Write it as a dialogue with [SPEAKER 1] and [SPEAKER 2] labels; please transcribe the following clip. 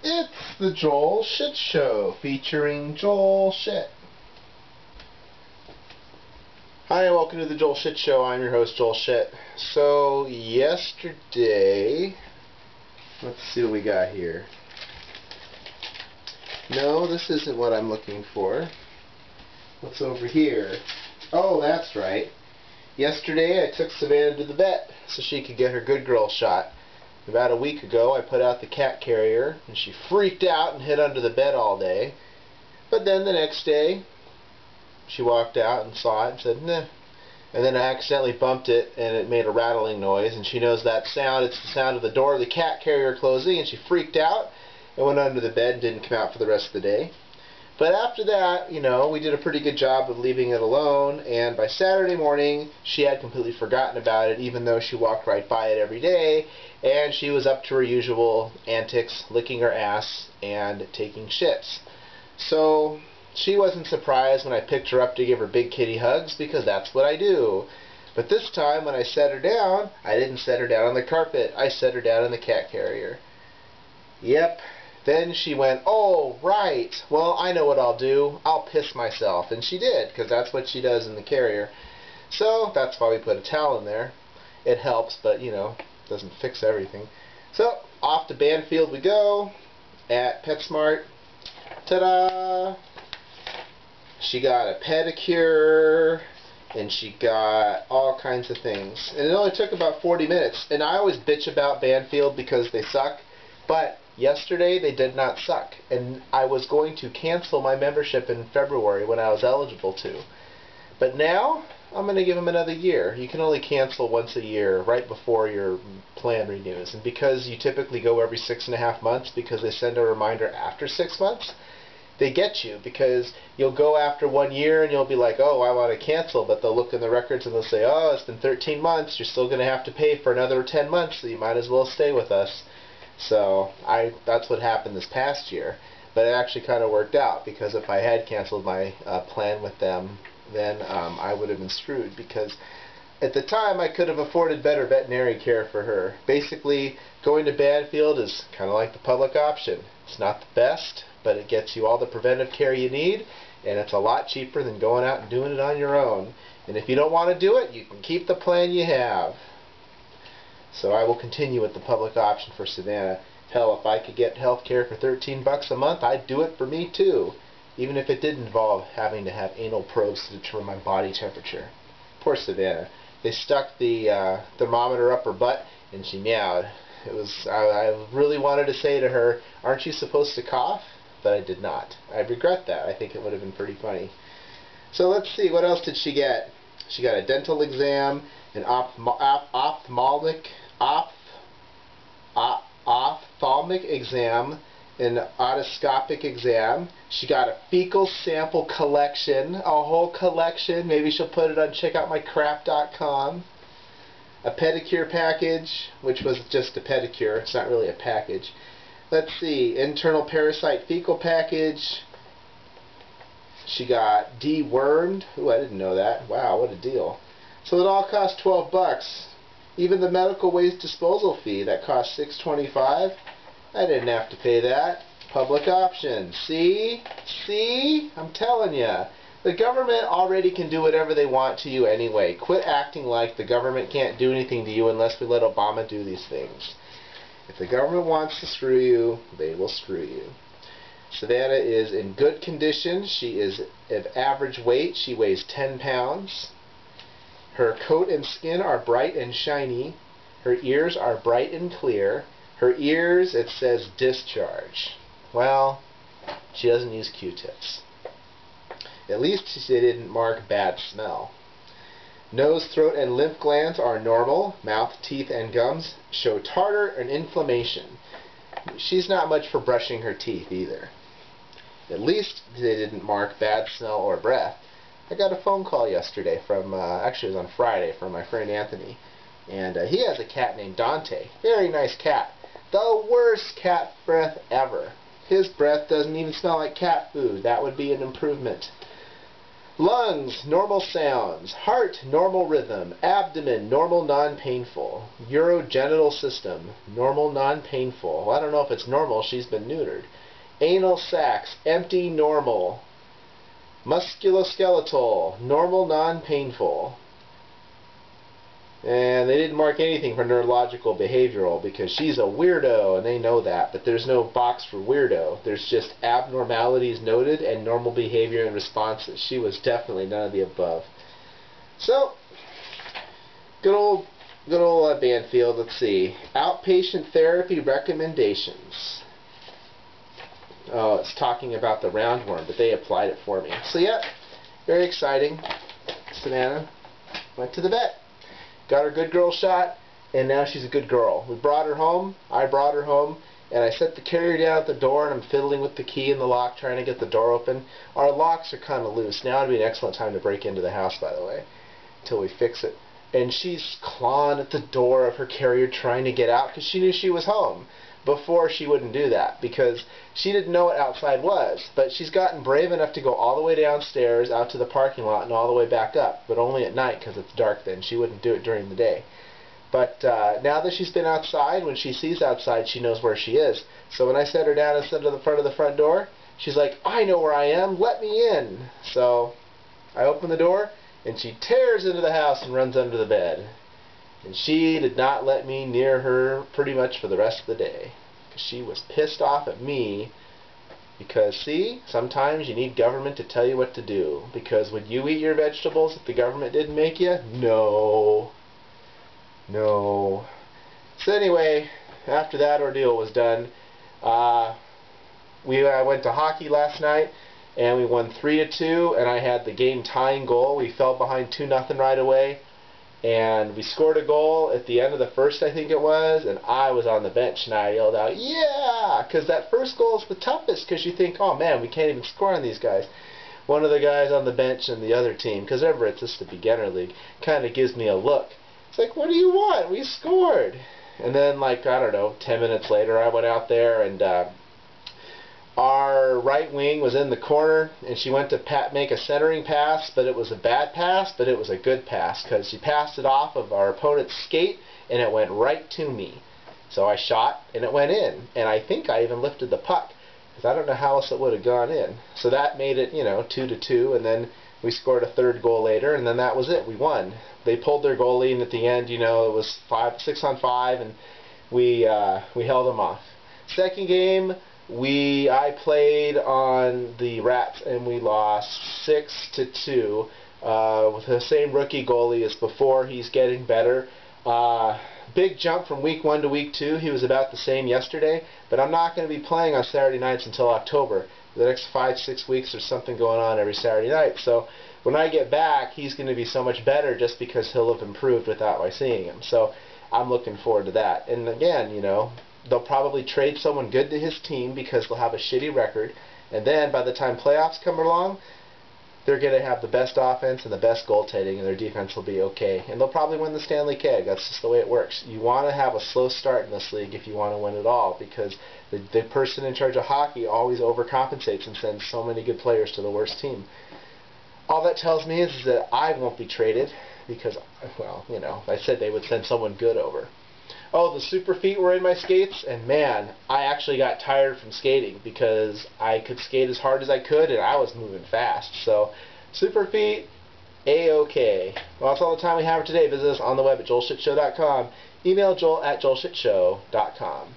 [SPEAKER 1] It's the Joel Shit Show, featuring Joel Shit. Hi, and welcome to the Joel Shit Show. I'm your host, Joel Shit. So, yesterday, let's see what we got here. No, this isn't what I'm looking for. What's over here? Oh, that's right. Yesterday, I took Savannah to the vet so she could get her good girl shot. About a week ago, I put out the cat carrier, and she freaked out and hid under the bed all day. But then the next day, she walked out and saw it and said, nah. And then I accidentally bumped it, and it made a rattling noise, and she knows that sound. It's the sound of the door of the cat carrier closing, and she freaked out and went under the bed and didn't come out for the rest of the day. But after that, you know, we did a pretty good job of leaving it alone, and by Saturday morning, she had completely forgotten about it, even though she walked right by it every day, and she was up to her usual antics, licking her ass and taking shits. So she wasn't surprised when I picked her up to give her big kitty hugs, because that's what I do. But this time, when I set her down, I didn't set her down on the carpet. I set her down in the cat carrier. Yep. Then she went, oh, right, well, I know what I'll do. I'll piss myself. And she did, because that's what she does in the carrier. So that's why we put a towel in there. It helps, but, you know, doesn't fix everything. So off to Banfield we go at PetSmart. Ta-da! She got a pedicure, and she got all kinds of things. And it only took about 40 minutes. And I always bitch about Banfield because they suck, but yesterday they did not suck, and I was going to cancel my membership in February when I was eligible to. But now, I'm going to give them another year. You can only cancel once a year, right before your plan renews. And because you typically go every 6.5 months, because they send a reminder after 6 months, they get you, because you'll go after 1 year and you'll be like, oh, I want to cancel, but they'll look in the records and they'll say, oh, it's been 13 months, you're still going to have to pay for another 10 months, so you might as well stay with us. So that's what happened this past year. But it actually kind of worked out, because if I had canceled my plan with them, then I would have been screwed, because at the time I could have afforded better veterinary care for her. Basically, going to Banfield is kind of like the public option. It's not the best, but it gets you all the preventive care you need, and it's a lot cheaper than going out and doing it on your own. And if you don't want to do it, you can keep the plan you have. So I will continue with the public option for Savannah. Hell, if I could get health care for $13 a month, I'd do it for me too. Even if it did involve having to have anal probes to determine my body temperature. Poor Savannah. They stuck the thermometer up her butt and she meowed. I really wanted to say to her, aren't you supposed to cough? But I did not. I regret that. I think it would have been pretty funny. So let's see, what else did she get? She got a dental exam, an ophthalmic exam, an otoscopic exam. She got a fecal sample collection, a whole collection. Maybe she'll put it on checkoutmycrap.com. A pedicure package, which was just a pedicure. It's not really a package. Let's see, internal parasite fecal package. She got dewormed. Ooh, I didn't know that. Wow, what a deal. So it all cost $12. Even the medical waste disposal fee, that cost $6.25. I didn't have to pay that. Public option. See? See? I'm telling you. The government already can do whatever they want to you anyway. Quit acting like the government can't do anything to you unless we let Obama do these things. If the government wants to screw you, they will screw you. Savannah is in good condition. She is of average weight. She weighs 10 pounds. Her coat and skin are bright and shiny. Her ears are bright and clear. Her ears, it says discharge. Well, she doesn't use Q-tips. At least they didn't mark bad smell. Nose, throat, and lymph glands are normal. Mouth, teeth, and gums show tartar and inflammation. She's not much for brushing her teeth either. At least they didn't mark bad smell or breath. I got a phone call yesterday from, actually it was on Friday, from my friend Anthony. And he has a cat named Dante. Very nice cat. The worst cat breath ever. His breath doesn't even smell like cat food. That would be an improvement. Lungs, normal sounds. Heart, normal rhythm. Abdomen, normal, non-painful. Urogenital system, normal, non-painful. Well, I don't know if it's normal. She's been neutered. Anal sacs, empty, normal. Musculoskeletal, normal, non-painful. And they didn't mark anything for neurological behavioral because she's a weirdo and they know that, but there's no box for weirdo. There's just abnormalities noted and normal behavior and responses. She was definitely none of the above. So, good old Banfield. Let's see. Outpatient therapy recommendations. Oh, it's talking about the roundworm, but they applied it for me. So, yeah, very exciting. Savannah went to the vet. Got her good girl shot, and now she's a good girl. We brought her home. I brought her home, and I set the carrier down at the door, and I'm fiddling with the key in the lock, trying to get the door open. Our locks are kind of loose. Now would be an excellent time to break into the house, by the way, until we fix it. And she's clawing at the door of her carrier, trying to get out, because she knew she was home. Before, she wouldn't do that, because she didn't know what outside was. But she's gotten brave enough to go all the way downstairs, out to the parking lot, and all the way back up. But only at night, because it's dark then. She wouldn't do it during the day. But now that she's been outside, when she sees outside, she knows where she is. So when I set her down instead of the front of the front door, she's like, I know where I am, let me in. So I open the door, and she tears into the house and runs under the bed. And she did not let me near her pretty much for the rest of the day. Because she was pissed off at me. Because, see, sometimes you need government to tell you what to do. Because would you eat your vegetables if the government didn't make you? No. No. So anyway, after that ordeal was done, I went to hockey last night. And we won 3-2. And I had the game tying goal. We fell behind 2-0 right away. And we scored a goal at the end of the first, I think it was, and I was on the bench, and I yelled out, yeah! Because that first goal is the toughest, because you think, oh man, we can't even score on these guys. One of the guys on the bench in the other team, because remember, it's just the beginner league, kind of gives me a look. It's like, what do you want? We scored! And then, like, I don't know, 10 minutes later, I went out there, and our right wing was in the corner, and she went to make a centering pass, but it was a bad pass, but it was a good pass, because she passed it off of our opponent's skate, and it went right to me. So I shot, and it went in, and I think I even lifted the puck, because I don't know how else it would have gone in. So that made it, 2-2, and then we scored a third goal later, and then that was it. We won. They pulled their goalie, and at the end, it was 6-on-5, and we held them off. Second game, I played on the Rats, and we lost 6-2 with the same rookie goalie as before. He's getting better. Big jump from week 1 to week 2. He was about the same yesterday, but I'm not going to be playing on Saturday nights until October. The next 5-6 weeks there's something going on every Saturday night. So when I get back, he's going to be so much better just because he'll have improved without my seeing him. So I'm looking forward to that. And again, they'll probably trade someone good to his team because they'll have a shitty record. And then by the time playoffs come along, they're going to have the best offense and the best goaltending, and their defense will be okay. And they'll probably win the Stanley Keg. That's just the way it works. You want to have a slow start in this league if you want to win it all, because the person in charge of hockey always overcompensates and sends so many good players to the worst team. All that tells me is that I won't be traded because, well, I said they would send someone good over. Oh, the super feet were in my skates, and man, I actually got tired from skating because I could skate as hard as I could, and I was moving fast. So, super feet, A-OK. Well, that's all the time we have for today. Visit us on the web at joelshitshow.com. Email joel@joelshitshow.com.